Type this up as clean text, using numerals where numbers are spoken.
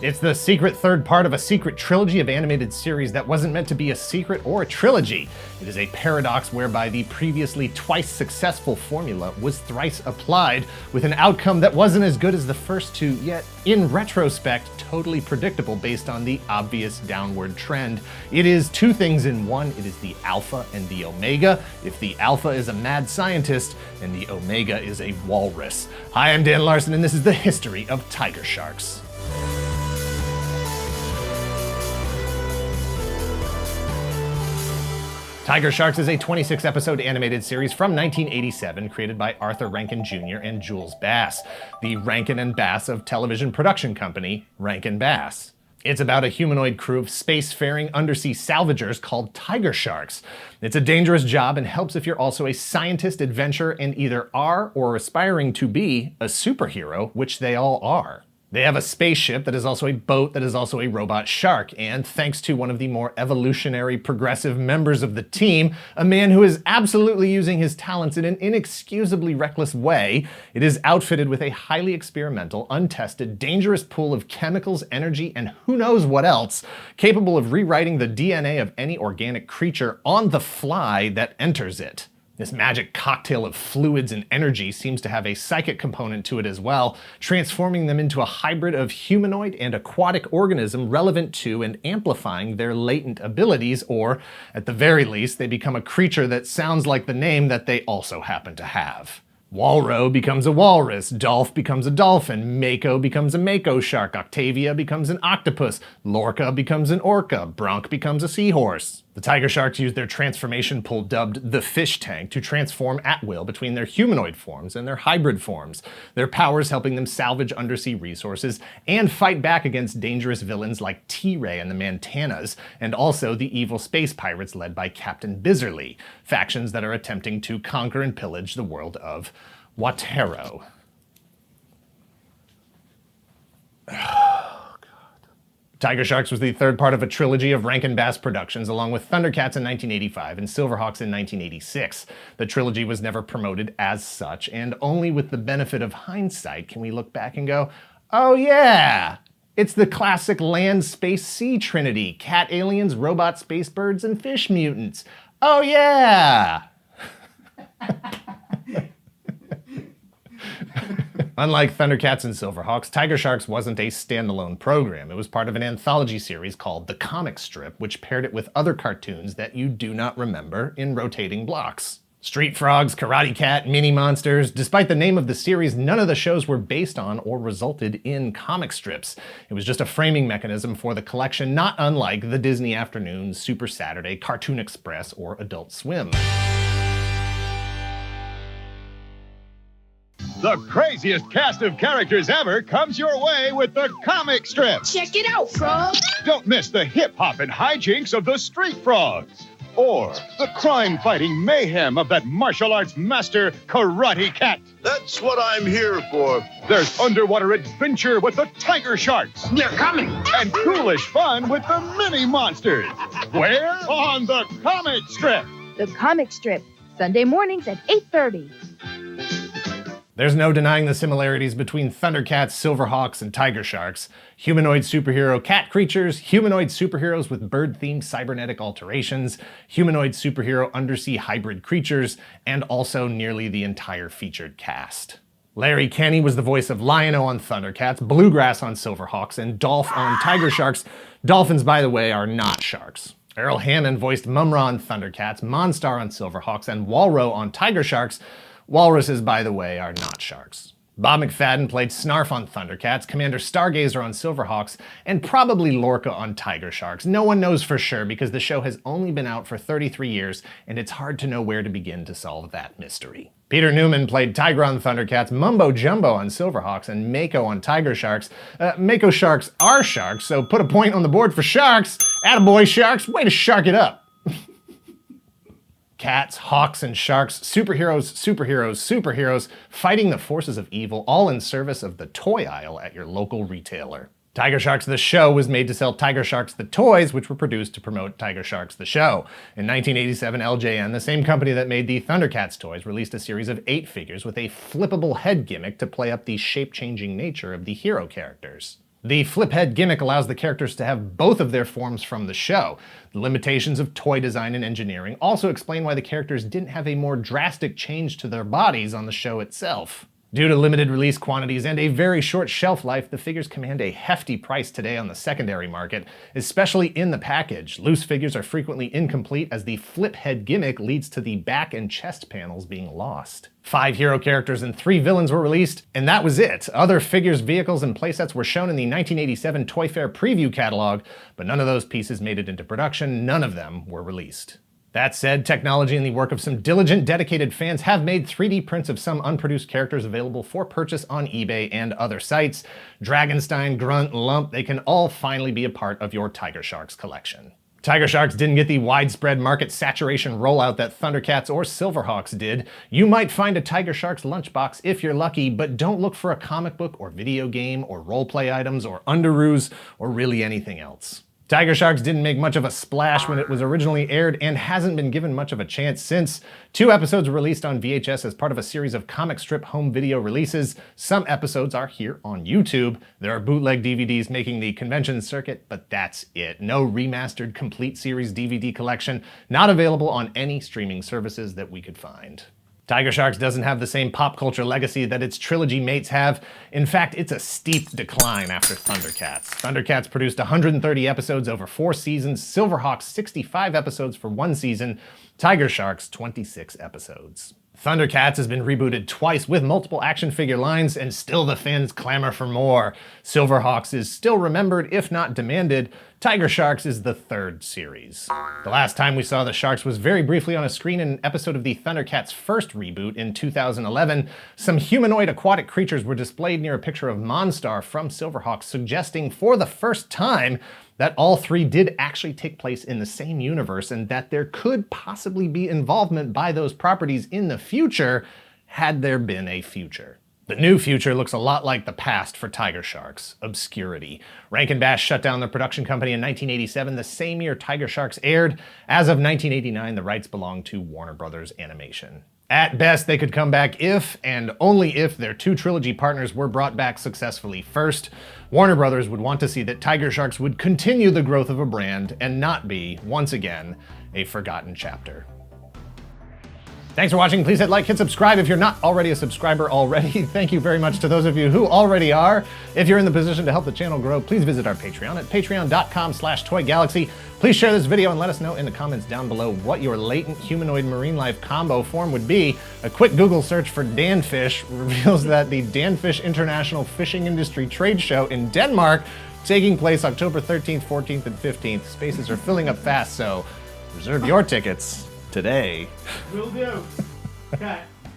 It's the secret third part of a secret trilogy of animated series that wasn't meant to be a secret or a trilogy. It is a paradox whereby the previously twice successful formula was thrice applied, with an outcome that wasn't as good as the first two, yet in retrospect, totally predictable based on the obvious downward trend. It is two things in one. It is the alpha and the omega. If the alpha is a mad scientist and the omega is a walrus. Hi, I'm Dan Larson, and this is the history of Tiger Sharks. Tiger Sharks is a 26-episode animated series from 1987 created by Arthur Rankin Jr. and Jules Bass, the Rankin and Bass of television production company Rankin Bass. It's about a humanoid crew of spacefaring undersea salvagers called Tiger Sharks. It's a dangerous job and helps if you're also a scientist, adventurer, and either are or aspiring to be a superhero, which they all are. They have a spaceship that is also a boat that is also a robot shark, and thanks to one of the more evolutionary progressive members of the team, a man who is absolutely using his talents in an inexcusably reckless way, it is outfitted with a highly experimental, untested, dangerous pool of chemicals, energy, and who knows what else, capable of rewriting the DNA of any organic creature on the fly that enters it. This magic cocktail of fluids and energy seems to have a psychic component to it as well, transforming them into a hybrid of humanoid and aquatic organism relevant to and amplifying their latent abilities, or, at the very least, they become a creature that sounds like the name that they also happen to have. Walro becomes a walrus, Dolph becomes a dolphin, Mako becomes a Mako shark, Octavia becomes an octopus, Lorca becomes an orca, Bronk becomes a seahorse. The Tiger Sharks use their transformation pool dubbed the fish tank to transform at will between their humanoid forms and their hybrid forms, their powers helping them salvage undersea resources and fight back against dangerous villains like T-Ray and the Mantanas, and also the evil space pirates led by Captain Bizzerly, factions that are attempting to conquer and pillage the world of Watero. Tiger Sharks was the third part of a trilogy of Rankin Bass productions, along with ThunderCats in 1985 and SilverHawks in 1986. The trilogy was never promoted as such, and only with the benefit of hindsight can we look back and go, oh yeah, it's the classic land, space, sea trinity: cat aliens, robot space birds, and fish mutants. Oh yeah! Unlike ThunderCats and SilverHawks, Tiger Sharks wasn't a standalone program. It was part of an anthology series called The Comic Strip, which paired it with other cartoons that you do not remember in rotating blocks. Street Frogs, Karate Cat, Mini Monsters. Despite the name of the series, none of the shows were based on or resulted in comic strips. It was just a framing mechanism for the collection, not unlike the Disney Afternoon, Super Saturday, Cartoon Express, or Adult Swim. The craziest cast of characters ever comes your way with the comic strip. Check it out, Frog. Don't miss the hip-hop and hijinks of the Street Frogs, or the crime-fighting mayhem of that martial arts master, Karate Cat. That's what I'm here for. There's underwater adventure with the Tiger Sharks. They're coming. And coolish fun with the Mini Monsters. Where? On the comic strip. The Comic Strip, Sunday mornings at 8:30. There's no denying the similarities between ThunderCats, SilverHawks, and Tiger Sharks. Humanoid superhero cat creatures, humanoid superheroes with bird-themed cybernetic alterations, humanoid superhero undersea hybrid creatures, and also nearly the entire featured cast. Larry Kenney was the voice of Lion-O on ThunderCats, Bluegrass on SilverHawks, and Dolph on Tiger Sharks. Dolphins, by the way, are not sharks. Earl Hammond voiced Mumra on ThunderCats, Monstar on SilverHawks, and Walro on Tiger Sharks. Walruses, by the way, are not sharks. Bob McFadden played Snarf on ThunderCats, Commander Stargazer on SilverHawks, and probably Lorca on Tiger Sharks. No one knows for sure because the show has only been out for 33 years, and it's hard to know where to begin to solve that mystery. Peter Newman played Tiger on ThunderCats, Mumbo Jumbo on SilverHawks, and Mako on Tiger Sharks. Mako sharks are sharks, so put a point on the board for sharks. Attaboy, sharks, way to shark it up. Cats, hawks, and sharks, superheroes, superheroes, superheroes, fighting the forces of evil, all in service of the toy aisle at your local retailer. Tiger Sharks the Show was made to sell Tiger Sharks the toys, which were produced to promote Tiger Sharks the Show. In 1987, LJN, the same company that made the ThunderCats toys, released a series of 8 figures with a flippable head gimmick to play up the shape-changing nature of the hero characters. The flip-head gimmick allows the characters to have both of their forms from the show. The limitations of toy design and engineering also explain why the characters didn't have a more drastic change to their bodies on the show itself. Due to limited release quantities and a very short shelf life, the figures command a hefty price today on the secondary market, especially in the package. Loose figures are frequently incomplete as the flip head gimmick leads to the back and chest panels being lost. 5 hero characters and 3 villains were released, and that was it. Other figures, vehicles, and playsets were shown in the 1987 Toy Fair preview catalog, but none of those pieces made it into production. None of them were released. That said, technology and the work of some diligent, dedicated fans have made 3D prints of some unproduced characters available for purchase on eBay and other sites. Dragonstein, Grunt, Lump, they can all finally be a part of your TigerSharks collection. TigerSharks didn't get the widespread market saturation rollout that ThunderCats or SilverHawks did. You might find a TigerSharks lunchbox if you're lucky, but don't look for a comic book or video game or roleplay items or underoos or really anything else. TigerSharks didn't make much of a splash when it was originally aired and hasn't been given much of a chance since. 2 episodes were released on VHS as part of a series of comic strip home video releases. Some episodes are here on YouTube. There are bootleg DVDs making the convention circuit, but that's it. No remastered complete series DVD collection, not available on any streaming services that we could find. TigerSharks doesn't have the same pop culture legacy that its trilogy mates have. In fact, it's a steep decline after ThunderCats. ThunderCats produced 130 episodes over 4 seasons, SilverHawks 65 episodes for 1 season, TigerSharks 26 episodes. ThunderCats has been rebooted twice with multiple action figure lines, and still the fans clamor for more. SilverHawks is still remembered, if not demanded. TigerSharks is the 3rd series. The last time we saw the Sharks was very briefly on a screen in an episode of the ThunderCats first reboot in 2011. Some humanoid aquatic creatures were displayed near a picture of Monstar from SilverHawks, suggesting for the first time that all 3 did actually take place in the same universe and that there could possibly be involvement by those properties in the future had there been a future. The new future looks a lot like the past for TigerSharks: obscurity. Rankin shut down the production company in 1987, the same year TigerSharks aired. As of 1989, the rights belonged to Warner Brothers Animation. At best, they could come back if, and only if, their 2 trilogy partners were brought back successfully first. Warner Brothers would want to see that TigerSharks would continue the growth of a brand and not be, once again, a forgotten chapter. Thanks for watching. Please hit like, hit subscribe if you're not already a subscriber already. Thank you very much to those of you who already are. If you're in the position to help the channel grow, please visit our Patreon at patreon.com/toygalaxy. Please share this video and let us know in the comments down below what your latent humanoid marine life combo form would be. A quick Google search for Danfish reveals that the Danfish International Fishing Industry Trade Show in Denmark, taking place October 13th, 14th, and 15th. Spaces are filling up fast, so reserve your tickets today. Will do. Okay.